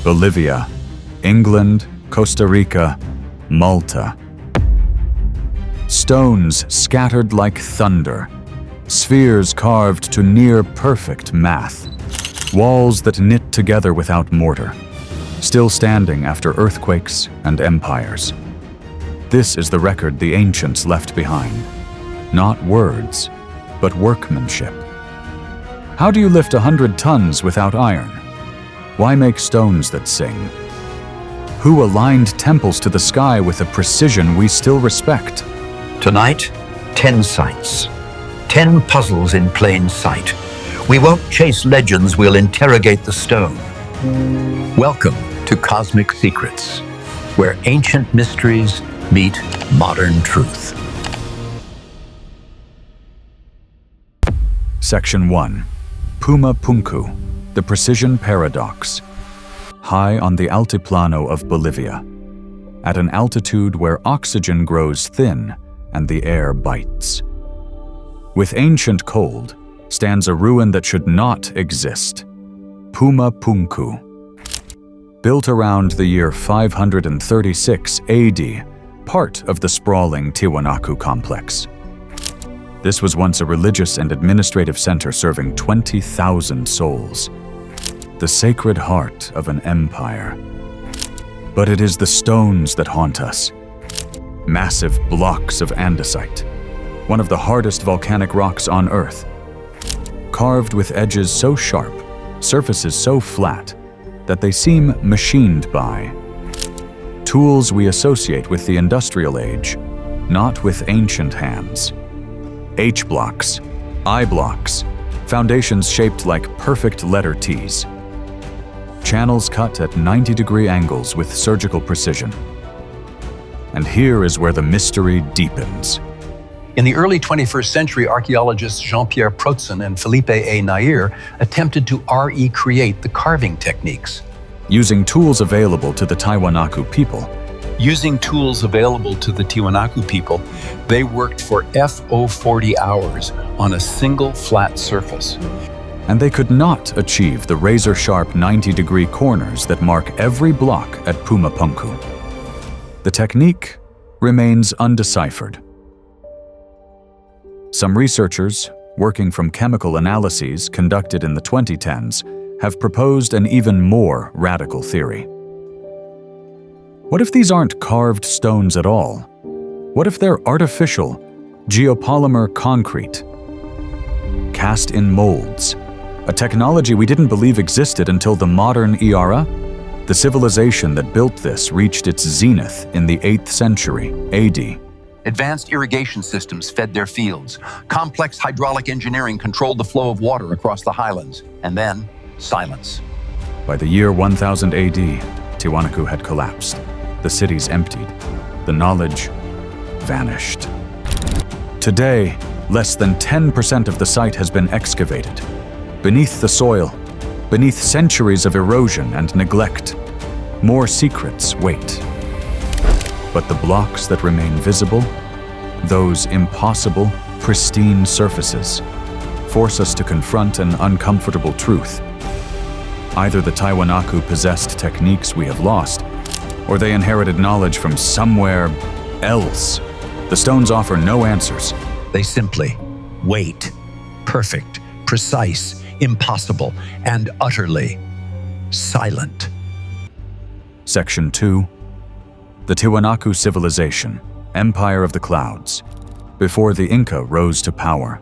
Bolivia, England, Costa Rica, Malta. Stones scattered like thunder, spheres carved to near-perfect math, walls that knit together without mortar, still standing after earthquakes and empires. This is the record the ancients left behind. Not words, but workmanship. How do you lift 100 tons without iron? Why make stones that sing? Who aligned temples to the sky with a precision we still respect? Tonight, 10 sights. 10 puzzles in plain sight. We won't chase legends, we'll interrogate the stone. Welcome to Cosmic Secrets, where ancient mysteries meet modern truth. Section 1. Puma Punku, the Precision Paradox. High on the Altiplano of Bolivia, at an altitude where oxygen grows thin and the air bites. With ancient cold stands a ruin that should not exist, Puma Punku. Built around the year 536 AD, part of the sprawling Tiwanaku complex. This was once a religious and administrative center serving 20,000 souls, the sacred heart of an empire. But it is the stones that haunt us. Massive blocks of andesite, one of the hardest volcanic rocks on Earth, carved with edges so sharp, surfaces so flat, that they seem machined by. Tools we associate with the industrial age, not with ancient hands. H-blocks, I-blocks, foundations shaped like perfect letter T's. Channels cut at 90-degree angles with surgical precision. And here is where the mystery deepens. In the early 21st century, archaeologists Jean-Pierre Protzen and Felipe A. Nair attempted to recreate the carving techniques. Using tools available to the Tiwanaku people, they worked for 40 hours on a single flat surface. and they could not achieve the razor-sharp 90-degree corners that mark every block at Puma Punku. The technique remains undeciphered. Some researchers, working from chemical analyses conducted in the 2010s, have proposed an even more radical theory. What if these aren't carved stones at all? What if they're artificial, geopolymer concrete? Cast in molds, a technology we didn't believe existed until the modern era? The civilization that built this reached its zenith in the 8th century AD. Advanced irrigation systems fed their fields. Complex hydraulic engineering controlled the flow of water across the highlands. And then, silence. By the year 1000 AD, Tiwanaku had collapsed. The cities emptied. The knowledge vanished. Today, less than 10% of the site has been excavated. Beneath the soil, beneath centuries of erosion and neglect, more secrets wait. But the blocks that remain visible, those impossible, pristine surfaces, force us to confront an uncomfortable truth. Either the Tiwanaku possessed techniques we have lost, or they inherited knowledge from somewhere else. The stones offer no answers. They simply wait. Perfect, precise, impossible, and utterly silent. Section 2. The Tiwanaku Civilization, Empire of the Clouds. Before the Inca rose to power,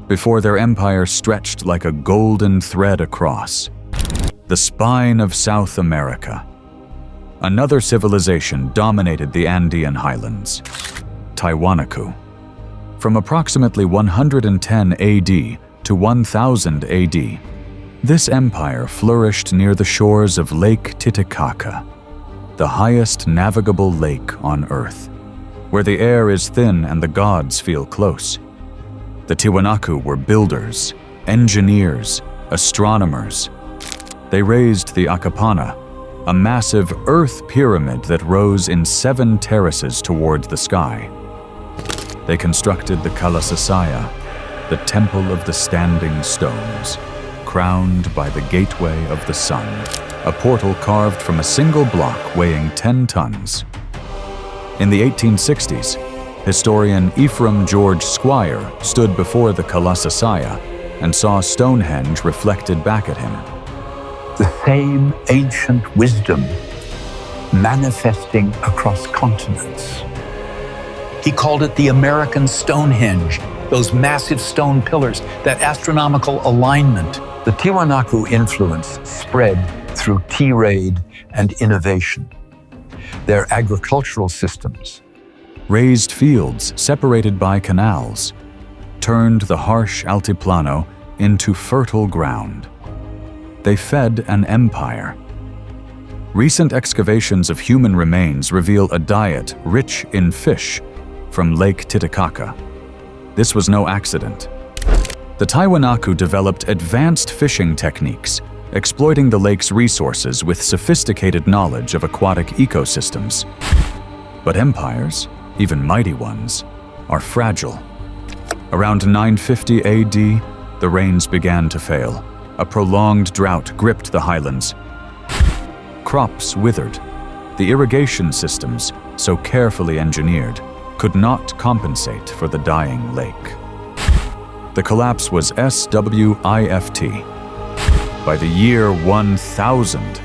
before their empire stretched like a golden thread across. The spine of South America. Another civilization dominated the Andean highlands, Tiwanaku. From approximately 110 AD to 1000 AD, this empire flourished near the shores of Lake Titicaca, the highest navigable lake on Earth, where the air is thin and the gods feel close. The Tiwanaku were builders, engineers, astronomers. They raised the Akapana, a massive earth pyramid that rose in 7 terraces toward the sky. They constructed the Kalasasaya, the Temple of the Standing Stones, crowned by the Gateway of the Sun, a portal carved from a single block weighing 10 tons. In the 1860s, historian Ephraim George Squire stood before the Kalasasaya and saw Stonehenge reflected back at him. The same ancient wisdom manifesting across continents. He called it the American Stonehenge, those massive stone pillars, that astronomical alignment. The Tiwanaku influence spread through trade and innovation. Their agricultural systems, Raised fields separated by canals, turned the harsh Altiplano into fertile ground. They fed an empire. Recent excavations of human remains reveal a diet rich in fish from Lake Titicaca. This was no accident. The Tiwanaku developed advanced fishing techniques, exploiting the lake's resources with sophisticated knowledge of aquatic ecosystems. But empires, even mighty ones, are fragile. Around 950 AD, the rains began to fail. A prolonged drought gripped the highlands. Crops withered. The irrigation systems, so carefully engineered, could not compensate for the dying lake. The collapse was SWIFT. By the year 1000,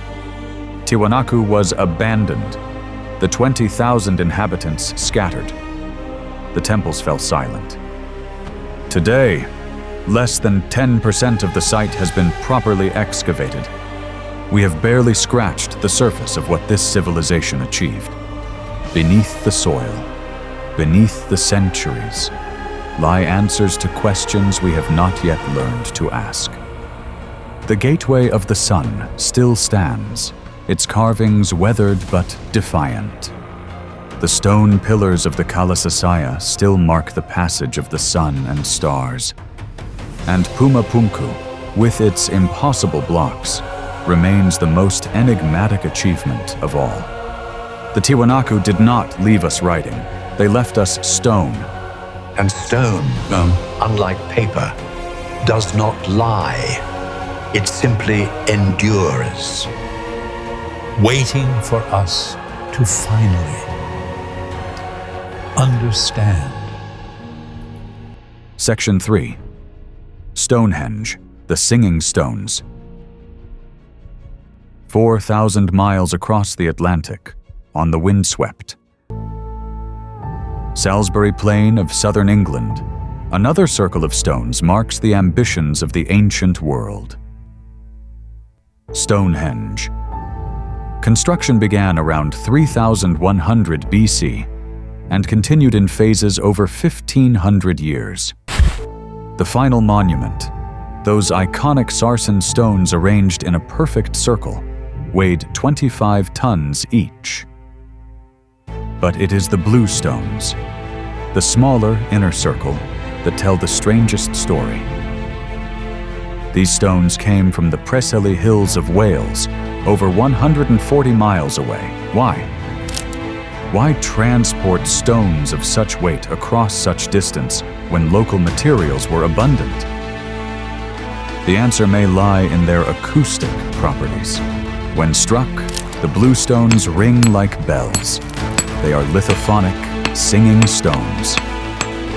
Tiwanaku was abandoned. The 20,000 inhabitants scattered. The temples fell silent. Today, less than 10% of the site has been properly excavated. We have barely scratched the surface of what this civilization achieved. Beneath the soil, beneath the centuries, lie answers to questions we have not yet learned to ask. The Gateway of the Sun still stands, its carvings weathered but defiant. The stone pillars of the Kalasasaya still mark the passage of the sun and stars. And Punku, with its impossible blocks, remains the most enigmatic achievement of all. The Tiwanaku did not leave us writing. They left us stone. and stone, unlike paper, does not lie. It simply endures, waiting for us to finally understand. Section 3. Stonehenge, the Singing Stones. 4,000 miles across the Atlantic, on the windswept Salisbury Plain of southern England, another circle of stones marks the ambitions of the ancient world. Stonehenge. Construction began around 3100 BC and continued in phases over 1,500 years. The final monument, those iconic sarsen stones arranged in a perfect circle, weighed 25 tons each. But it is the blue stones, the smaller inner circle, that tell the strangest story. These stones came from the Preseli Hills of Wales, over 140 miles away. Why? Why transport stones of such weight across such distance when local materials were abundant? The answer may lie in their acoustic properties. When struck, the blue stones ring like bells. They are lithophonic, singing stones.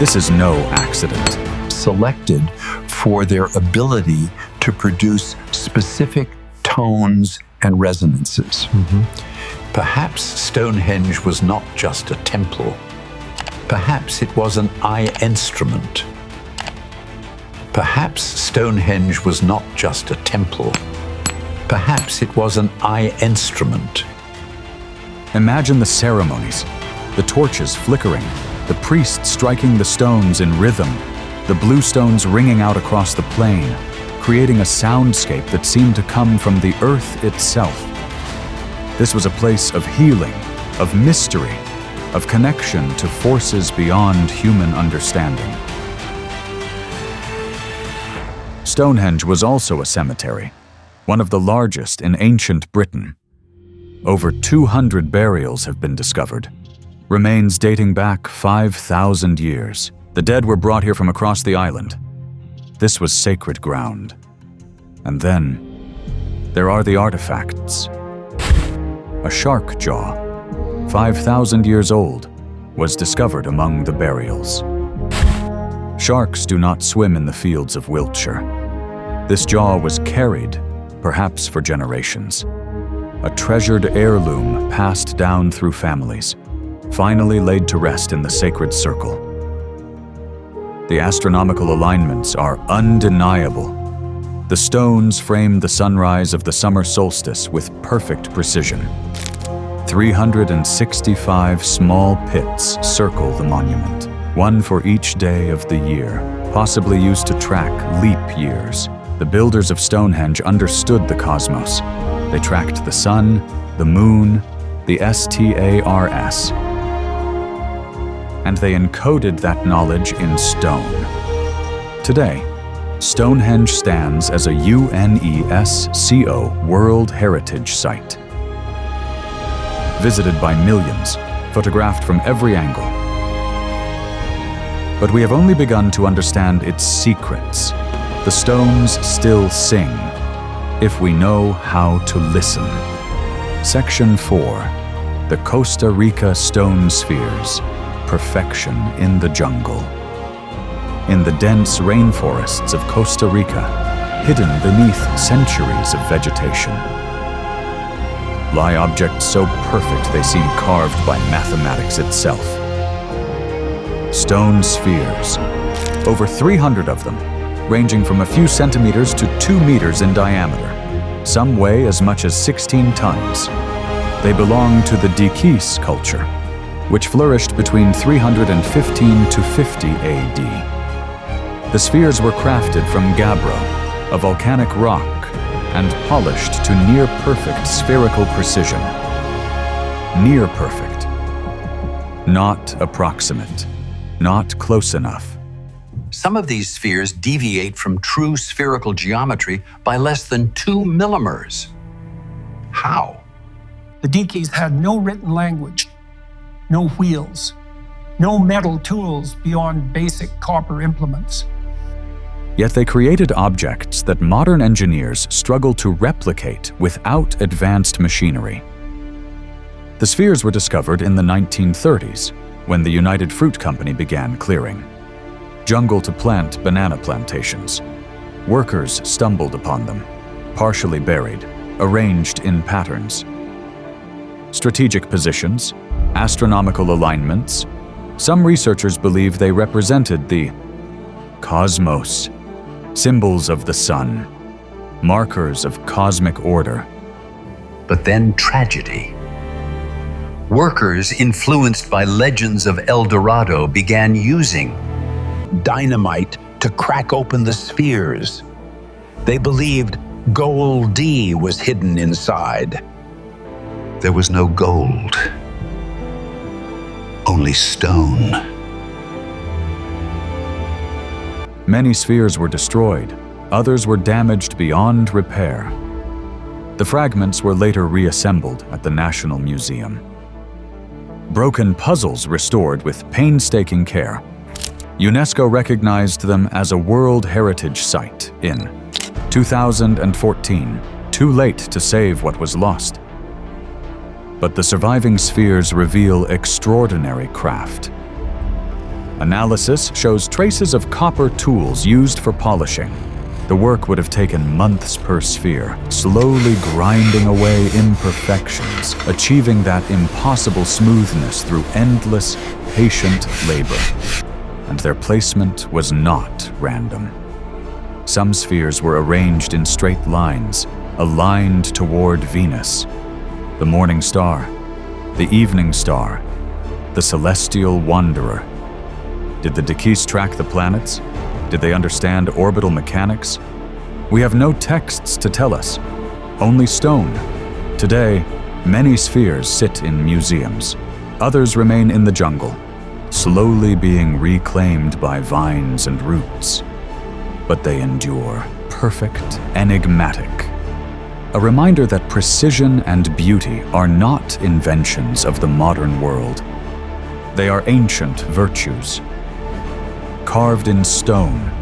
This is no accident. selected for their ability to produce specific tones and resonances. Perhaps Stonehenge was not just a temple. Perhaps it was an eye instrument. Perhaps Stonehenge was not just a temple. Perhaps it was an eye instrument. Imagine the ceremonies, the torches flickering, the priests striking the stones in rhythm, the blue stones ringing out across the plain, creating a soundscape that seemed to come from the earth itself. This was a place of healing, of mystery, of connection to forces beyond human understanding. Stonehenge was also a cemetery, one of the largest in ancient Britain. Over 200 burials have been discovered, remains dating back 5,000 years. The dead were brought here from across the island. This was sacred ground. And then, there are the artifacts. A shark jaw, 5,000 years old, was discovered among the burials. Sharks do not swim in the fields of Wiltshire. This jaw was carried, perhaps for generations. A treasured heirloom passed down through families, finally laid to rest in the sacred circle. The astronomical alignments are undeniable. The stones frame the sunrise of the summer solstice with perfect precision. 365 small pits circle the monument, one for each day of the year, possibly used to track leap years. The builders of Stonehenge understood the cosmos. They tracked the sun, the moon, the stars, and they encoded that knowledge in stone. Today, Stonehenge stands as a UNESCO World Heritage Site. Visited by millions, photographed from every angle. But we have only begun to understand its secrets. The stones still sing, if we know how to listen. Section 4, the Costa Rica Stone Spheres, Perfection in the Jungle. In the dense rainforests of Costa Rica, hidden beneath centuries of vegetation, lie objects so perfect they seem carved by mathematics itself. Stone spheres, over 300 of them, ranging from a few centimeters to 2 meters in diameter. Some weigh as much as 16 tons. They belong to the Dikis culture, which flourished between 315 to 50 AD. The spheres were crafted from gabbro, a volcanic rock, and polished to near-perfect spherical precision. Near-perfect. Not approximate. Not close enough. Some of these spheres deviate from true spherical geometry by less than 2 millimers. How? The Dikis had no written language, no wheels, no metal tools beyond basic copper implements. Yet they created objects that modern engineers struggle to replicate without advanced machinery. The spheres were discovered in the 1930s, when the United Fruit Company began clearing. Jungle to plant banana plantations. Workers stumbled upon them, partially buried, arranged in patterns. Strategic positions, astronomical alignments. Some researchers believe they represented the cosmos, symbols of the sun, markers of cosmic order. But then tragedy. Workers influenced by legends of El Dorado began using dynamite to crack open the spheres. They believed gold D was hidden inside. There was no gold, only stone. Many spheres were destroyed, others were damaged beyond repair. The fragments were later reassembled at the National Museum. Broken puzzles restored with painstaking care. UNESCO recognized them as a World Heritage Site in 2014, too late to save what was lost. But the surviving spheres reveal extraordinary craft. Analysis shows traces of copper tools used for polishing. The work would have taken months per sphere, slowly grinding away imperfections, achieving that impossible smoothness through endless, patient labor. And their placement was not random. Some spheres were arranged in straight lines, aligned toward Venus, the morning star, the evening star, the celestial wanderer. Did the Dikis track the planets? Did they understand orbital mechanics? We have no texts to tell us, only stone. Today, many spheres sit in museums. Others remain in the jungle, slowly being reclaimed by vines and roots. But they endure, perfect, enigmatic. A reminder that precision and beauty are not inventions of the modern world. They are ancient virtues, carved in stone,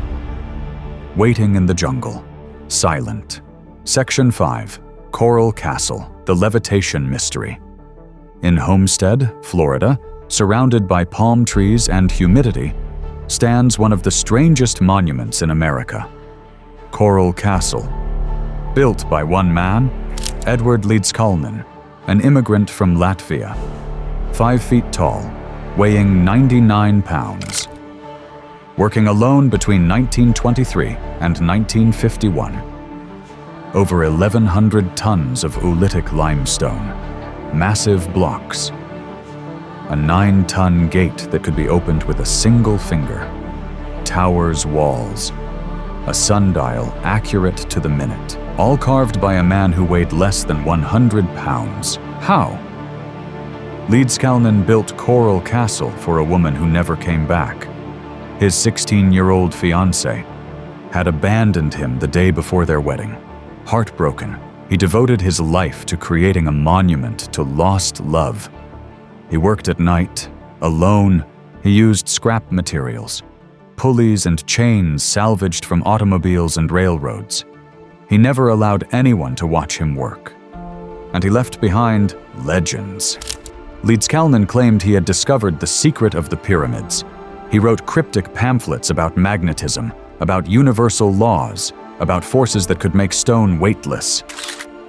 waiting in the jungle. silent. Section 5, Coral Castle, the Levitation Mystery. In Homestead, Florida, surrounded by palm trees and humidity, stands one of the strangest monuments in America. Coral Castle. Built by one man, Edward Leedskalnin, an immigrant from Latvia. 5 feet tall, weighing 99 pounds. Working alone between 1923 and 1951. Over 1,100 tons of oolitic limestone, massive blocks. A 9-ton gate that could be opened with a single finger. Towers, walls. A sundial accurate to the minute. All carved by a man who weighed less than 100 pounds. How? Leedskalnin built Coral Castle for a woman who never came back. His 16-year-old fiancée had abandoned him the day before their wedding. Heartbroken, he devoted his life to creating a monument to lost love. He worked at night, alone. He used scrap materials, pulleys and chains salvaged from automobiles and railroads. He never allowed anyone to watch him work. And he left behind legends. Leedskalnin claimed he had discovered the secret of the pyramids. He wrote cryptic pamphlets about magnetism, about universal laws, about forces that could make stone weightless.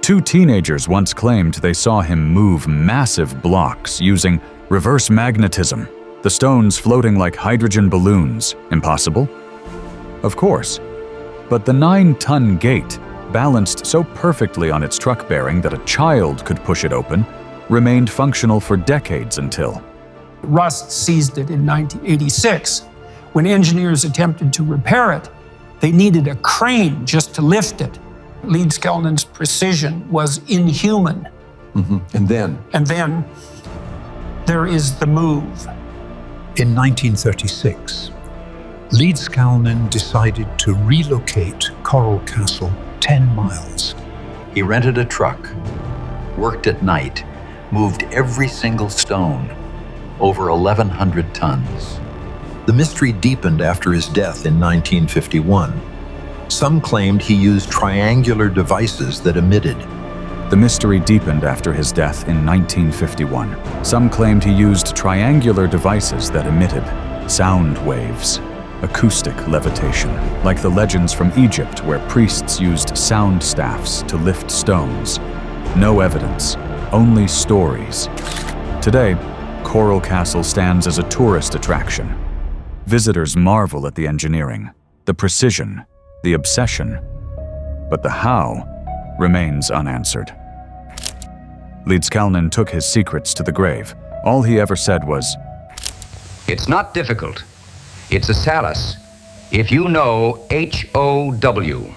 2 teenagers once claimed they saw him move massive blocks using reverse magnetism, the stones floating like hydrogen balloons. Impossible? Of course. But the 9-ton gate, balanced so perfectly on its truck bearing that a child could push it open, remained functional for decades until Rust seized it in 1986. When engineers attempted to repair it, they needed a crane just to lift it. Leedskalnin's precision was inhuman. And then there is the move. In 1936, Leedskalnin decided to relocate Coral Castle 10 miles. He rented a truck, worked at night, moved every single stone, over 1,100 tons. The mystery deepened after his death in 1951. Some claimed he used triangular devices that emitted. The mystery deepened after his death in 1951. Some claimed he used triangular devices that emitted sound waves, acoustic levitation, like the legends from Egypt where priests used sound staffs to lift stones. No evidence, only stories. Today, Coral Castle stands as a tourist attraction. Visitors marvel at the engineering, the precision, the obsession, but the how remains unanswered. Leedskalnin took his secrets to the grave. All he ever said was, "It's not difficult. It's a Salus. If you know HOW."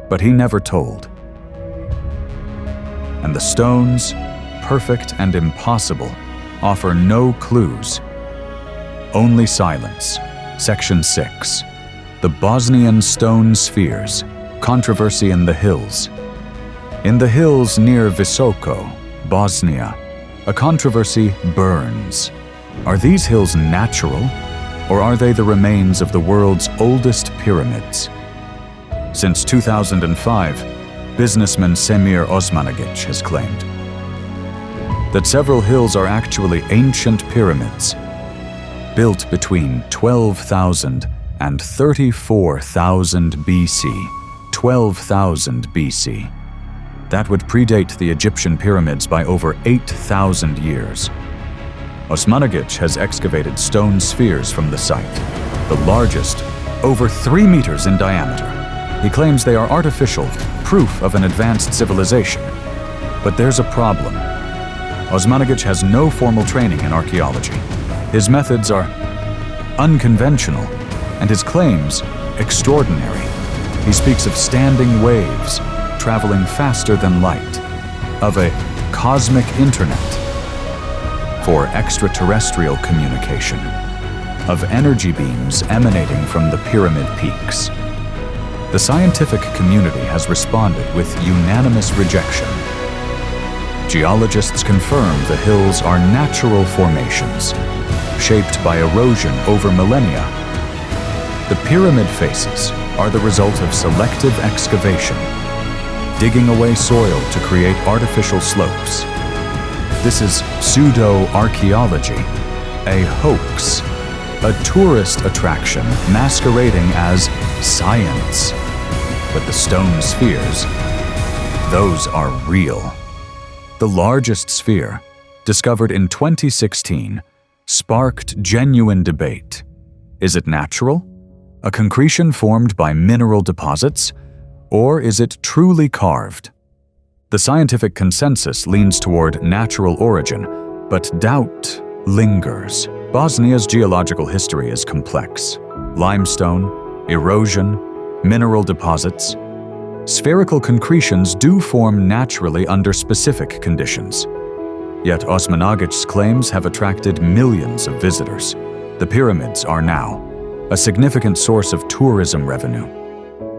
But he never told. And the stones, perfect and impossible, offer no clues. Only silence. Section 6. The Bosnian stone spheres. Controversy in the hills. In the hills near Visoko, Bosnia, a controversy burns. Are these hills natural, or are they the remains of the world's oldest pyramids? Since 2005, businessman Semir Osmanagic has claimed that several hills are actually ancient pyramids, built between 12,000 and 34,000 BC. 12,000 BC. That would predate the Egyptian pyramids by over 8,000 years. Osmanagic has excavated stone spheres from the site, the largest, over 3 meters in diameter. He claims they are artificial, proof of an advanced civilization. But there's a problem. Osmanagic has no formal training in archaeology. His methods are unconventional, and his claims extraordinary. He speaks of standing waves, traveling faster than light, of a cosmic internet for extraterrestrial communication, of energy beams emanating from the pyramid peaks. The scientific community has responded with unanimous rejection. Geologists confirm the hills are natural formations, shaped by erosion over millennia. The pyramid faces, are the result of selective excavation, digging away soil to create artificial slopes. This is pseudo-archaeology, a hoax, a tourist attraction masquerading as science. But the stone spheres, those are real. The largest sphere, discovered in 2016, sparked genuine debate. Is it natural? A concretion formed by mineral deposits? Or is it truly carved? The scientific consensus leans toward natural origin, but doubt lingers. Bosnia's geological history is complex. Limestone, erosion, mineral deposits. Spherical concretions do form naturally under specific conditions. Yet Osmanagic's claims have attracted millions of visitors. The pyramids are now a significant source of tourism revenue.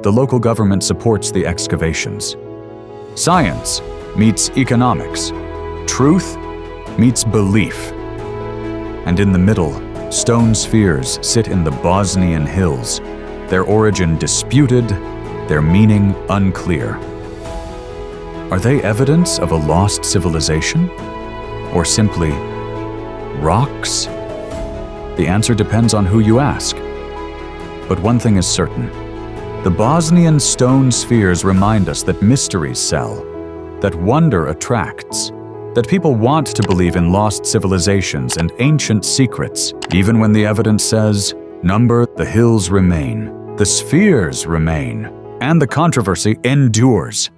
The local government supports the excavations. Science meets economics. Truth meets belief. And in the middle, stone spheres sit in the Bosnian hills, their origin disputed, their meaning unclear. Are they evidence of a lost civilization? Or simply rocks? The answer depends on who you ask. But one thing is certain. The Bosnian stone spheres remind us that mysteries sell, that wonder attracts, that people want to believe in lost civilizations and ancient secrets, even when the evidence says, number, the hills remain, the spheres remain, and the controversy endures.